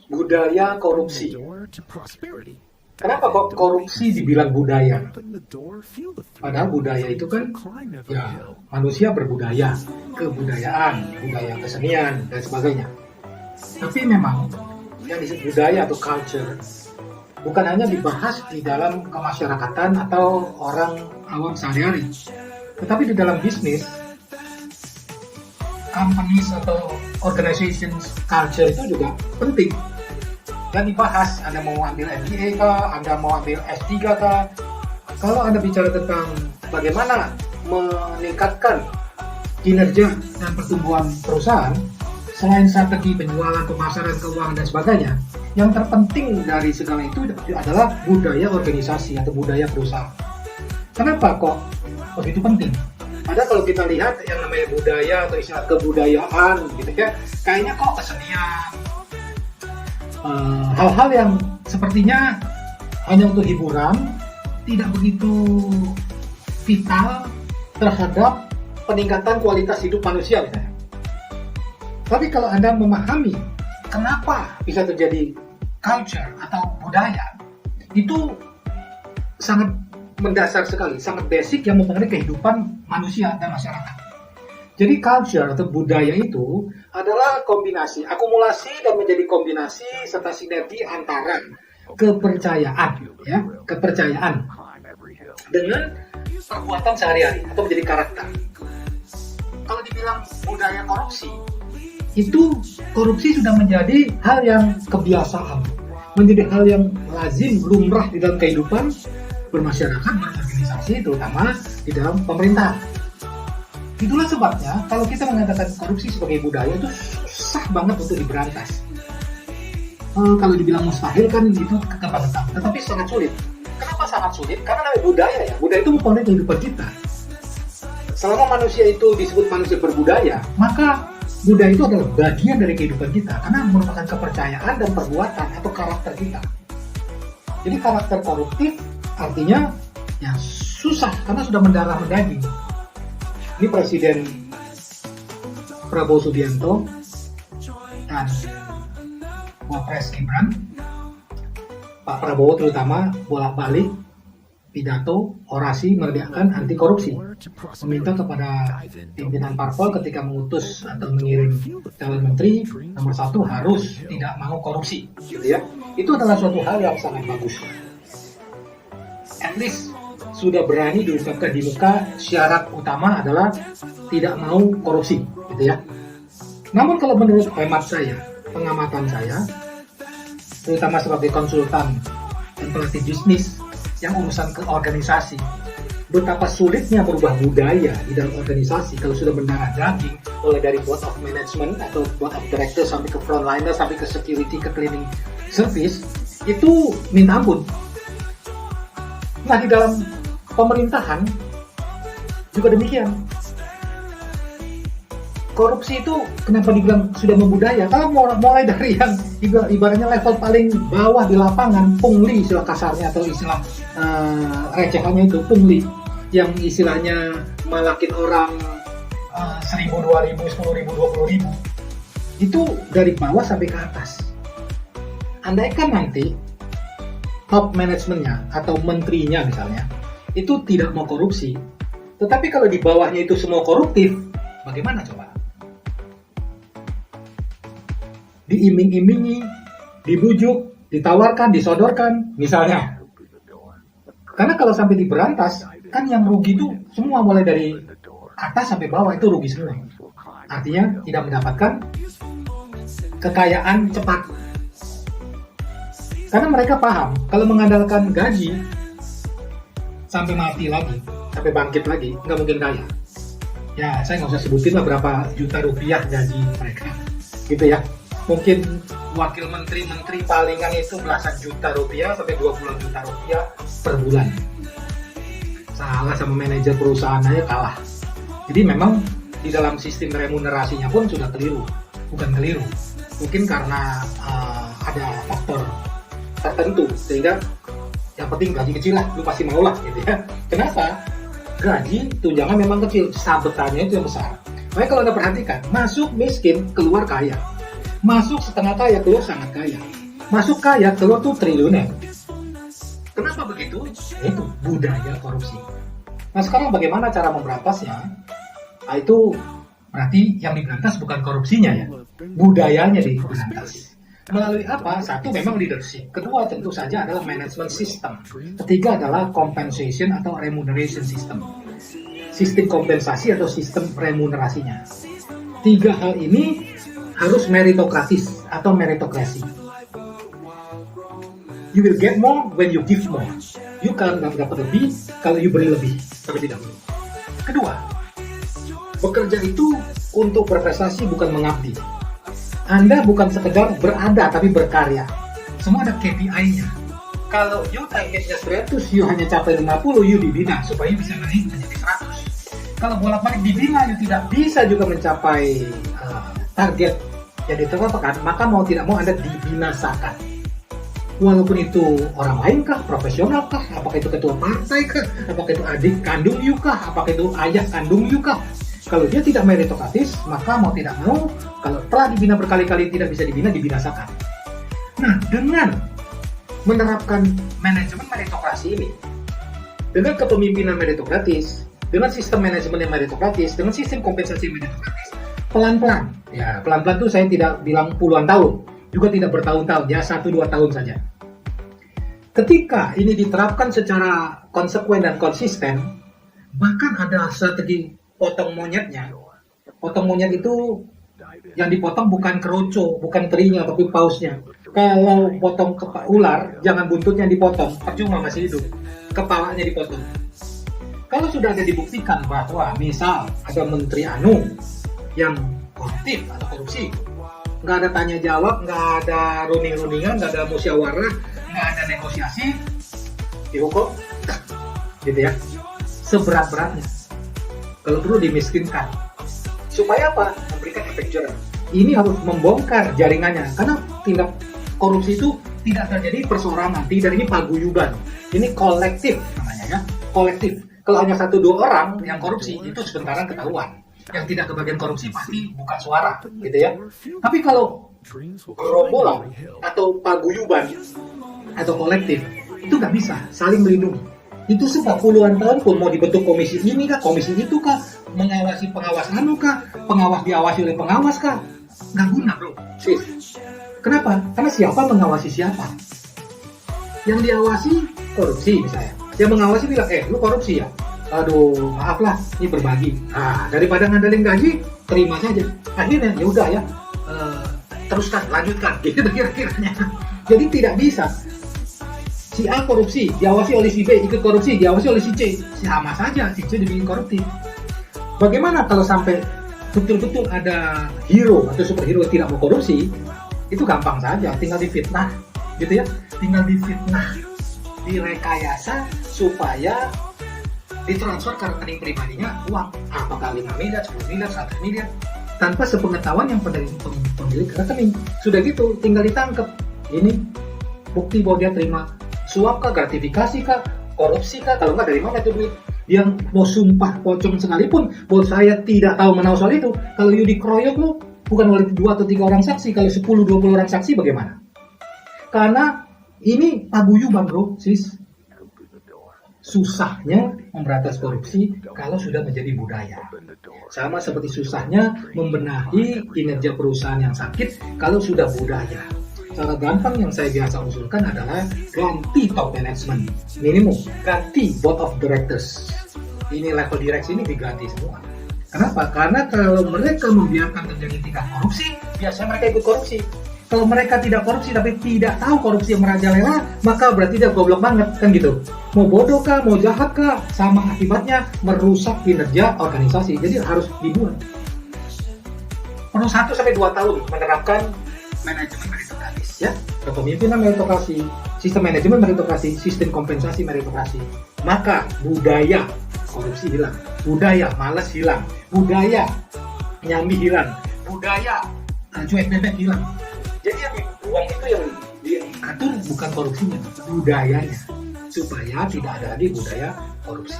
budaya korupsi. Kenapa kok korupsi dibilang budaya? Padahal budaya itu kan ya manusia berbudaya, kebudayaan, budaya kesenian dan sebagainya. Tapi memang yang disebut budaya atau culture bukan hanya dibahas di dalam kemasyarakatan atau orang awam sehari-hari, tetapi di dalam bisnis, companies atau organizations culture itu juga penting dan dibahas. Anda mau ambil MBA kah, Anda mau ambil S3 kah, kalau Anda bicara tentang bagaimana meningkatkan kinerja dan pertumbuhan perusahaan, selain strategi penjualan, pemasaran, keuangan, dan sebagainya, yang terpenting dari segala itu adalah budaya organisasi atau budaya perusahaan. Kenapa kok begitu penting? Padahal kalau kita lihat yang namanya budaya atau istilah kebudayaan gitu ya, kayaknya kok kesenian, hal-hal yang sepertinya hanya untuk hiburan, tidak begitu vital terhadap peningkatan kualitas hidup manusia misalnya. Tapi kalau Anda memahami kenapa bisa terjadi culture atau budaya, itu sangat mendasar sekali, sangat basic yang mempengaruhi kehidupan manusia dan masyarakat. Jadi culture atau budaya itu adalah kombinasi, akumulasi dan menjadi kombinasi serta sinergi antara kepercayaan, ya, kepercayaan dengan perbuatan sehari-hari atau menjadi karakter. Kalau dibilang budaya korupsi, itu korupsi sudah menjadi hal yang kebiasaan, menjadi hal yang lazim, lumrah di dalam kehidupan bermasyarakat, berorganisasi, terutama di dalam pemerintah. Itulah sebabnya kalau kita mengatakan korupsi sebagai budaya itu susah banget untuk diberantas. Kalau dibilang mustahil kan itu kebangetan, tetapi sangat sulit. Kenapa sangat sulit? Karena namanya budaya ya, budaya itu mempengaruhi kehidupan kita. Selama manusia itu disebut manusia berbudaya, maka budaya itu adalah bagian dari kehidupan kita karena merupakan kepercayaan dan perbuatan atau karakter kita. Jadi karakter koruptif artinya ya susah karena sudah mendarah mendaging. Ini Presiden Prabowo Subianto dan Wapres Gibran, Pak Prabowo terutama bolak-balik pidato, orasi meneriakkan anti korupsi, meminta kepada pimpinan parpol ketika mengutus atau mengirim calon menteri nomor 1 harus tidak mau korupsi, gitu ya. Itu adalah suatu hal yang sangat bagus. At least sudah berani diungkapkan di muka, syarat utama adalah tidak mau korupsi, gitu ya. Namun kalau menurut hemat saya, pengamatan saya, terutama sebagai konsultan dan pelatih bisnis yang urusan ke organisasi, betapa sulitnya merubah budaya di dalam organisasi kalau sudah mendarah daging, mulai dari board of management atau board of director sampai ke frontliner, sampai ke security, ke cleaning service, itu minta ampun. Nah, di dalam pemerintahan juga demikian. Korupsi itu kenapa dibilang sudah membudaya? Kalau mulai dari yang ibaratnya level paling bawah di lapangan, pungli istilah kasarnya atau istilah recehannya itu pungli, yang istilahnya malakin orang 1.000, 2.000, 10.000, 20.000, itu dari bawah sampai ke atas. Andaikan nanti top manajemennya atau menterinya misalnya itu tidak mau korupsi, tetapi kalau di bawahnya itu semua koruptif, bagaimana coba? Diiming-imingi, dibujuk, ditawarkan, disodorkan, misalnya. Karena kalau sampai diberantas, kan yang rugi itu semua mulai dari atas sampai bawah itu rugi semua. Artinya tidak mendapatkan kekayaan cepat. Karena mereka paham, kalau mengandalkan gaji, sampai mati lagi, sampai bangkit lagi, nggak mungkin kaya. Ya, saya nggak usah sebutin lah berapa juta rupiah gaji mereka, gitu ya. Mungkin wakil menteri palingan itu belasan juta rupiah sampai 20 juta rupiah per bulan. Salah sama manajer perusahaan aja kalah. Jadi memang di dalam sistem remunerasinya pun sudah keliru. Bukan keliru, mungkin karena ada faktor tertentu sehingga yang penting gaji kecil lah, lu pasti mau lah gitu ya. Kenapa? Gaji tunjangan memang kecil, sabetannya itu yang besar. Makanya kalau Anda perhatikan, masuk miskin, keluar kaya. Masuk setengah kaya, keluar sangat kaya. Masuk kaya, keluar tuh triliuner. Kenapa begitu? Itu budaya korupsi. Nah sekarang bagaimana cara memberantasnya? Nah, itu berarti yang diberantas bukan korupsinya ya, budayanya diberantas. Melalui apa? Satu memang leadership. Kedua tentu saja adalah management system. Ketiga adalah compensation atau remuneration system. Sistem kompensasi atau sistem remunerasinya. Tiga hal ini harus meritokratis atau meritokrasi. You will get more when you give more. You kan dapat lebih kalau you beri lebih terlebih dahulu. Kedua, bekerja itu untuk berprestasi bukan mengabdi. Anda bukan sekedar berada tapi berkarya. Semua ada KPI-nya. Kalau you targetnya 100, you hanya capai 50, you dibina supaya bisa naik menjadi 100. Kalau bolak-balik dibina, you tidak bisa juga mencapai target yang ditetapkan, maka mau tidak mau Anda dibinasakan. Walaupun itu orang lain kah, profesional kah, apakah itu ketua partai kah, apakah itu adik kandung you kah, apakah itu ayah kandung you kah. Kalau dia tidak meritokratis, maka mau tidak mau, kalau telah dibina berkali-kali tidak bisa dibina, dibinasakan. Nah, dengan menerapkan manajemen meritokrasi ini, dengan kepemimpinan meritokratis, dengan sistem manajemen yang meritokratis, dengan sistem kompensasi yang meritokratis, pelan-pelan. Ya, pelan-pelan itu saya tidak bilang puluhan tahun, juga tidak bertahun-tahun, ya 1-2 tahun saja. Ketika ini diterapkan secara konsekuen dan konsisten, bahkan ada strategi potong monyetnya. Potong monyet itu yang dipotong bukan keroco, bukan terinya, tapi pausnya. Kalau potong ular, jangan buntutnya dipotong, percuma masih hidup. Kepalanya dipotong. Kalau sudah ada dibuktikan bahwa misal ada menteri anu yang koruptif atau korupsi, nggak ada tanya jawab, nggak ada runing-runingan, nggak ada musyawarah, nggak ada negosiasi, dihukum, gitu ya, seberat-beratnya. Kalau perlu dimiskinkan. Supaya apa? Memberikan efek jerah. Ini harus membongkar jaringannya, karena tindak korupsi itu tidak terjadi perseorangan, tidak, ini paguyuban, ini kolektif namanya ya, kolektif. Kalau hanya 1-2 orang yang korupsi, itu sebentaran ketahuan. Yang tidak kebagian korupsi pasti buka suara, gitu ya. Tapi kalau gerombolan atau paguyuban atau kolektif, itu nggak bisa saling melindungi. Itu sudah puluhan tahun pun mau dibentuk komisi ini kah, komisi itu kah, mengawasi pengawas anu kah, pengawas diawasi oleh pengawas kah, nggak guna bro. Kenapa? Karena siapa mengawasi siapa? Yang diawasi korupsi misalnya. Yang mengawasi bilang, lu korupsi ya? Aduh, maaf lah, ini berbagi. Nah, daripada ngandelin gaji, terima saja. Akhirnya, ya udah ya, teruskan, lanjutkan, gitu kira-kiranya. Jadi tidak bisa. Si A korupsi, diawasi oleh si B, ikut korupsi, diawasi oleh si C. Sama saja, si C dibikin koruptif. Bagaimana kalau sampai betul-betul ada hero atau superhero yang tidak mau korupsi? Itu gampang saja, tinggal difitnah, gitu ya. Tinggal difitnah, direkayasa supaya ditransfer ke rekening pribadinya uang, apakah 5 miliar, 10 miliar, 100 miliar, tanpa sepengetahuan yang pemilik rekening. Sudah gitu, tinggal ditangkap. Ini bukti bahwa dia terima suap kah, gratifikasi kah, korupsi kah, kalau nggak dari mana itu duit. Yang mau sumpah pocong sekalipun bahwa saya tidak tahu menau soal itu, kalau you dikeroyok lu bukan oleh 2 atau 3 orang saksi, kalau 10-20 orang saksi bagaimana? Karena ini paguyuban bro, sis. Susahnya memberantas korupsi kalau sudah menjadi budaya. Sama seperti susahnya membenahi kinerja perusahaan yang sakit kalau sudah budaya. Cara gampang yang saya biasa usulkan adalah ganti top management, minimum ganti board of directors. Ini level direksi ini diganti semua. Kenapa? Karena kalau mereka membiarkan terjadi tingkat korupsi, biasanya mereka ikut korupsi. Kalau mereka tidak korupsi tapi tidak tahu korupsi yang merajalela, maka berarti dia goblok banget, kan gitu. Mau bodoh kah, mau jahat kah, sama akibatnya merusak kinerja organisasi. Jadi harus dibuat. Perlu 1-2 tahun menerapkan manajemen meritokratis, ya. Kepemimpinan meritokrasi, sistem manajemen meritokrasi, sistem kompensasi meritokrasi. Maka budaya korupsi hilang, budaya malas hilang, budaya nyambi hilang, budaya cuek bebek hilang. Jadi yang uang itu yang diatur bukan korupsinya, budayanya, supaya tidak ada lagi budaya korupsi.